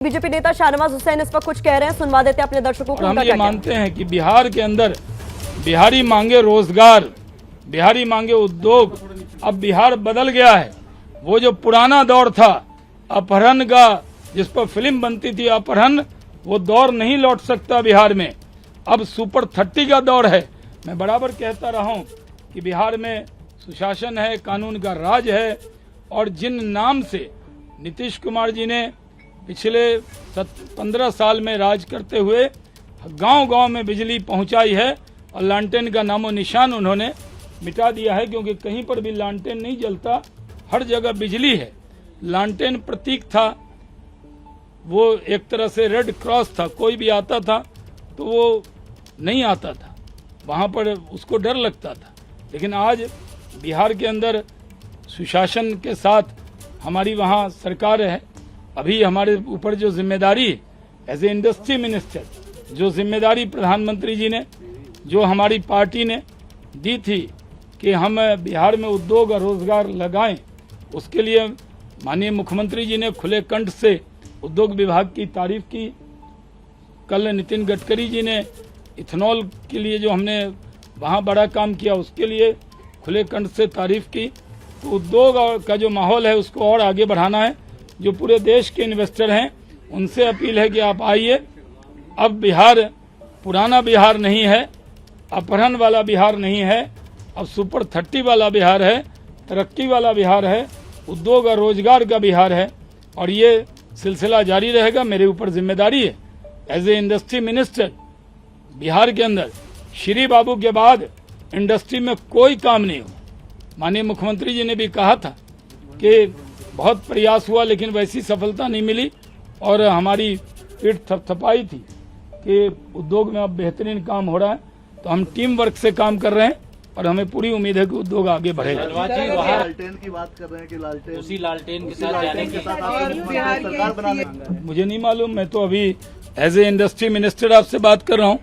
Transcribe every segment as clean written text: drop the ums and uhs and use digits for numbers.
BJP नेता शाहनवाज हुसैन इस पर कुछ कह रहे हैं, सुनवा देते हैं अपने दर्शकों को। हम ये मानते हैं कि बिहार के अंदर बिहारी मांगे रोजगार, बिहारी मांगे उद्योग। अब बिहार बदल गया है। वो जो पुराना दौर था अपहरण का, जिस पर फिल्म बनती थी अपहरण, वो दौर नहीं लौट सकता बिहार में। अब सुपर 30 का दौर है। मैं बराबर कहता रहा हूँ कि बिहार में सुशासन है, कानून का राज है, और जिन नाम से नीतीश कुमार जी ने पिछले 15 साल में राज करते हुए गांव-गांव में बिजली पहुंचाई है, और लालटेन का नामो निशान उन्होंने मिटा दिया है, क्योंकि कहीं पर भी लालटेन नहीं जलता, हर जगह बिजली है। लालटेन प्रतीक था, वो एक तरह से रेड क्रॉस था, कोई भी आता था तो वो नहीं आता था, वहाँ पर उसको डर लगता था। लेकिन आज बिहार के अंदर सुशासन के साथ हमारी वहाँ सरकार है। अभी हमारे ऊपर जो जिम्मेदारी एज ए इंडस्ट्री मिनिस्टर, जो जिम्मेदारी प्रधानमंत्री जी ने, जो हमारी पार्टी ने दी थी कि हम बिहार में उद्योग और रोजगार लगाएं, उसके लिए माननीय मुख्यमंत्री जी ने खुले कंठ से उद्योग विभाग की तारीफ की। कल नितिन गडकरी जी ने इथेनॉल के लिए जो हमने वहाँ बड़ा काम किया, उसके लिए खुले कंठ से तारीफ की। तो उद्योग का जो माहौल है उसको और आगे बढ़ाना है। जो पूरे देश के इन्वेस्टर हैं उनसे अपील है कि आप आइए। अब बिहार पुराना बिहार नहीं है, अपहरण वाला बिहार नहीं है, अब सुपर 30 वाला बिहार है, तरक्की वाला बिहार है, उद्योग और रोजगार का बिहार है, और ये सिलसिला जारी रहेगा। मेरे ऊपर जिम्मेदारी है as a industry minister. Bihar के अंदर श्री बाबू के बाद इंडस्ट्री में कोई काम नहीं हुआ। माननीय मुख्यमंत्री जी ने भी कहा था कि बहुत प्रयास हुआ लेकिन वैसी सफलता नहीं मिली, और हमारी पीठ थपथपाई थी कि उद्योग में अब बेहतरीन काम हो रहा है। तो हम टीम वर्क से काम कर रहे हैं और हमें पूरी उम्मीद है कि उद्योग आगे बढ़ेगा। लालटेन की बात कर रहे हैं कि लालटेन, उसी लालटेन के साथ जाने के साथ सरकार बनाने, मुझे नहीं मालूम। मैं तो अभी एज ए इंडस्ट्री मिनिस्टर आपसे बात कर रहा हूँ,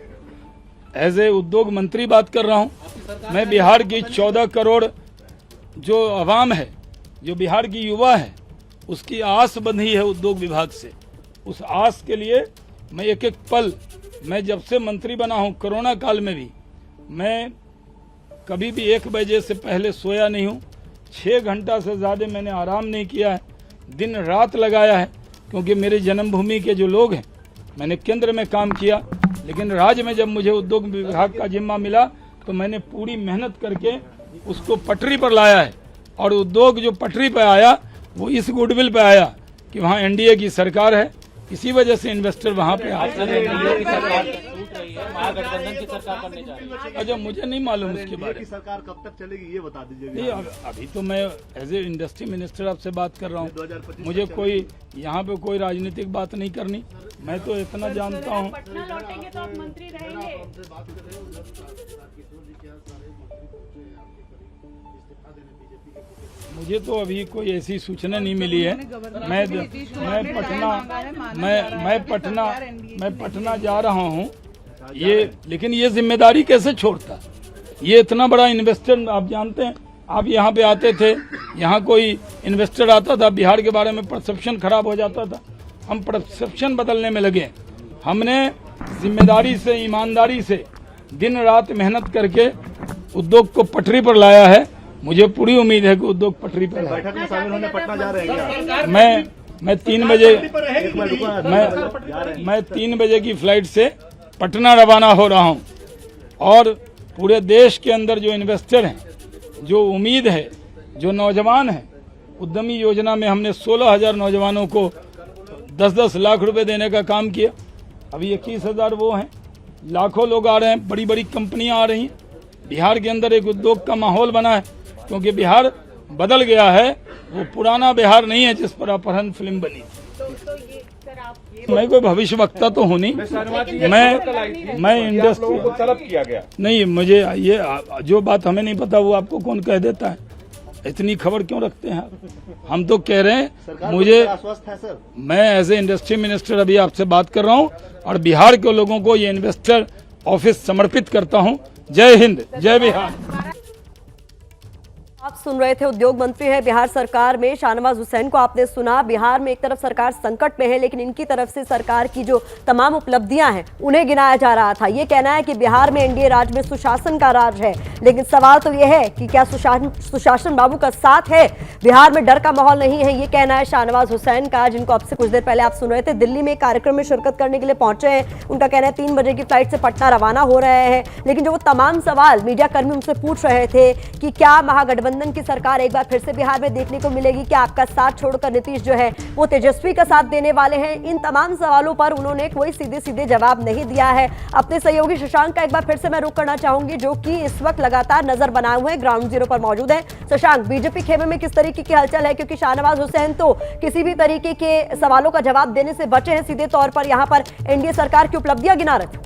एज ए उद्योग मंत्री बात कर रहा हूँ। मैं बिहार की 14 करोड़ जो आवाम है, जो बिहार की युवा है, उसकी आस बंधी है उद्योग विभाग से। उस आस के लिए मैं एक एक पल, मैं जब से मंत्री बना हूँ, कोरोना काल में भी मैं कभी भी 1 बजे से पहले सोया नहीं हूँ। 6 घंटा से ज़्यादा मैंने आराम नहीं किया है, दिन रात लगाया है, क्योंकि मेरी जन्मभूमि के जो लोग हैं, मैंने केंद्र में काम किया, लेकिन राज्य में जब मुझे उद्योग विभाग का जिम्मा मिला तो मैंने पूरी मेहनत करके उसको पटरी पर लाया है। और उद्योग जो पटरी पर आया वो इस गुडविल पे आया कि वहाँ एनडीए की सरकार है, इसी वजह से इन्वेस्टर वहाँ पे आते हैं। अच्छा, मुझे नहीं मालूम उसके बारे में। सरकार कब तक चलेगी ये बता दीजिए। नहीं, अभी तो मैं एज ए इंडस्ट्री मिनिस्टर आपसे बात कर रहा हूँ। मुझे कोई यहाँ पे कोई राजनीतिक बात नहीं करनी। मैं तो इतना जानता हूँ। मुझे तो अभी कोई ऐसी सूचना नहीं मिली है। मैं पटना जा रहा हूँ। ये लेकिन ये जिम्मेदारी कैसे छोड़ता? ये इतना बड़ा इन्वेस्टर, आप जानते हैं, आप यहाँ पे आते थे, यहाँ कोई इन्वेस्टर आता था, बिहार के बारे में परसेप्शन खराब हो जाता था। हम परसेप्शन बदलने में लगे। हमने जिम्मेदारी से, ईमानदारी से दिन रात मेहनत करके उद्योग को पटरी पर लाया है। मुझे पूरी उम्मीद है कि उद्योग पटरी पर बैठक में शामिल होने पटना जा रहे हैं। मैं 3 बजे की फ्लाइट से पटना रवाना हो रहा हूं, और पूरे देश के अंदर जो इन्वेस्टर हैं, जो उम्मीद है, जो नौजवान हैं, उद्यमी योजना में हमने 16,000 नौजवानों को 10-10 लाख रुपए देने का काम किया। अभी 21,000 वो हैं। लाखों लोग आ रहे हैं, बड़ी बड़ी कंपनियां आ रही हैं। बिहार के अंदर एक उद्योग का माहौल बना है, क्योंकि बिहार बदल गया है। वो पुराना बिहार नहीं है जिस पर अपहरण फिल्म बनी। मैं कोई भविष्यवक्ता तो हूँ नहीं। मैं इंडस्ट्री को तलब किया गया नहीं। मुझे ये जो बात हमें नहीं पता वो आपको कौन कह देता है? इतनी खबर क्यों रखते हैं आप? हम तो कह रहे हैं, मुझे, मैं एज ए इंडस्ट्री मिनिस्टर अभी आपसे बात कर रहा हूँ, और बिहार के लोगों को ये इन्वेस्टर ऑफिस समर्पित करता हूँ। जय हिंद, जय बिहार। आप सुन रहे थे उद्योग मंत्री है बिहार सरकार में शाहनवाज हुसैन को। आपने सुना, बिहार में एक तरफ सरकार संकट में है, लेकिन इनकी तरफ से सरकार की जो तमाम उपलब्धियां हैं उन्हें गिनाया जा रहा था। ये कहना है कि बिहार में एनडीए राज में सुशासन का राज है, लेकिन सवाल तो यह है कि क्या सुशासन बाबू का साथ है, बिहार में डर का माहौल नहीं है। ये कहना है शाहनवाज हुसैन का, जिनको अब से कुछ देर पहले आप सुन रहे थे। दिल्ली में कार्यक्रम में शिरकत करने के लिए पहुंचे हैं। उनका कहना है 3 बजे की फ्लाइट से पटना रवाना हो रहे हैं, लेकिन जो वो तमाम सवाल मीडिया कर्मी उनसे पूछ रहे थे कि क्या महागठबंधन की सरकार एक बार फिर से बिहार में देखने को मिलेगी, क्या आपका साथ छोड़कर नीतीश जो है वो तेजस्वी का साथ देने वाले हैं, इन तमाम सवालों पर उन्होंने कोई सीधे सीधे जवाब नहीं दिया है। अपने सहयोगी शशांक का एक बार फिर से मैं रुख करना चाहूंगी, जो कि इस वक्त लगातार नजर बनाए हुए ग्राउंड जीरो पर मौजूद है। शशांक, बीजेपी खेमे में किस तरीके की हलचल है, क्योंकि शाहनवाज हुसैन तो किसी भी तरीके के सवालों का जवाब देने से बचे हैं, सीधे तौर पर यहां पर एनडीए सरकार की उपलब्धियां गिना रहे थे।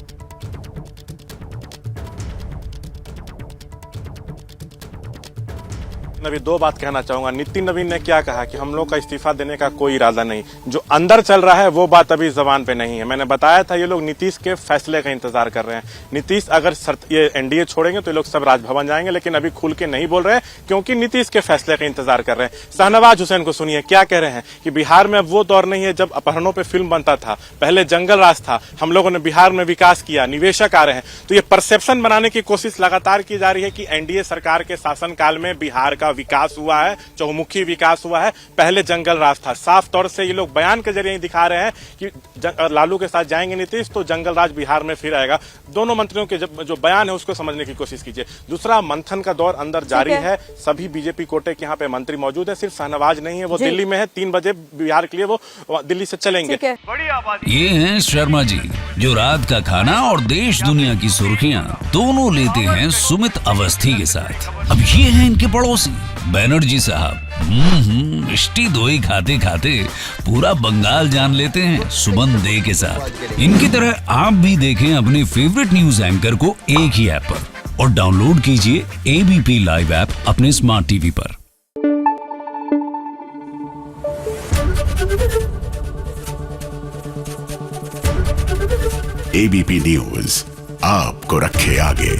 अभी 2 बात कहना चाहूंगा। नितिन नवीन ने क्या कहा कि हम लोग का इस्तीफा देने का कोई इरादा नहीं, जो अंदर चल रहा है वो बात अभी जबान पे नहीं है। मैंने बताया था ये लोग नीतीश के फैसले का इंतजार कर रहे हैं। नीतीश अगर ये एनडीए छोड़ेंगे तो ये लोग सब राजभवन जाएंगे, लेकिन अभी खुल के नहीं बोल रहे हैं क्योंकि नीतीश के फैसले का इंतजार कर रहे हैं। शाहनवाज हुसैन को सुनिए क्या कह रहे हैं कि बिहार में अब वो दौर नहीं है जब अपहरणों पर फिल्म बनता था, पहले जंगल राज था, हम लोगों ने बिहार में विकास किया, निवेशक आ रहे हैं। तो ये परसेप्शन बनाने की कोशिश लगातार की जा रही है कि एनडीए सरकार के शासनकाल में बिहार का विकास हुआ है, चहुमुखी विकास हुआ है, पहले जंगल राज था। साफ तौर से ये लोग बयान के जरिए दिखा रहे हैं कि लालू के साथ जाएंगे नीतीश तो जंगल राज बिहार में फिर आएगा। दोनों मंत्रियों के जो बयान है उसको समझने की कोशिश कीजिए। दूसरा, मंथन का दौर अंदर जारी है। सभी बीजेपी कोटे के यहाँ पे मंत्री मौजूद है, सिर्फ शाहनवाज नहीं है, वो दिल्ली में है। 3 बजे बिहार के लिए वो दिल्ली से चलेंगे। ये हैं शर्मा जी, जो रात का खाना और देश दुनिया की सुर्खियां दोनों लेते हैं सुमित अवस्थी के साथ। अब ये हैं इनके पड़ोसी बनर्जी साहब। मिष्टी दोई खाते खाते पूरा बंगाल जान लेते हैं सुमन दे के साथ। इनकी तरह आप भी देखें अपने फेवरेट न्यूज एंकर को एक ही ऐप पर, और डाउनलोड कीजिए एबीपी लाइव ऐप अपने स्मार्ट टीवी पर। एबीपी न्यूज आपको रखे आगे।